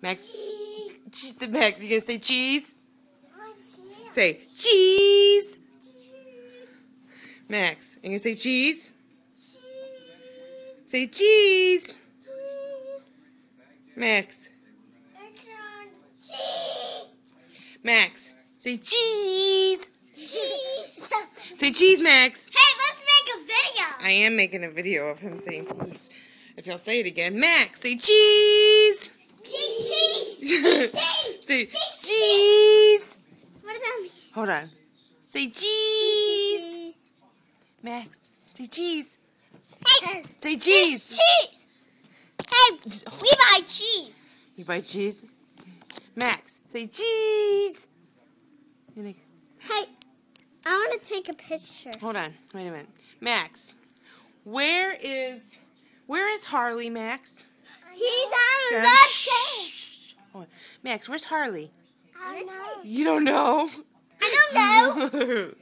Max. She said Max. You gonna say cheese? Say cheese. Max, you gonna say cheese? Say cheese. Max. Max, say cheese. Say cheese, Max. Hey, let's make a video. I am making a video of him saying cheese. If y'all say it again, Max, say cheese. Cheese. Say cheese. What about me? Hold on. Say cheese. Max, say cheese. Hey, Say cheese. Cheese. Hey, we buy cheese. You buy cheese? Max, say cheese. Hey, I want to take a picture. Hold on. Wait a minute. Max, where is Harley, Max? He's on the Shh. Hold on. Max, where's Harley? I don't know. You don't know? I don't know.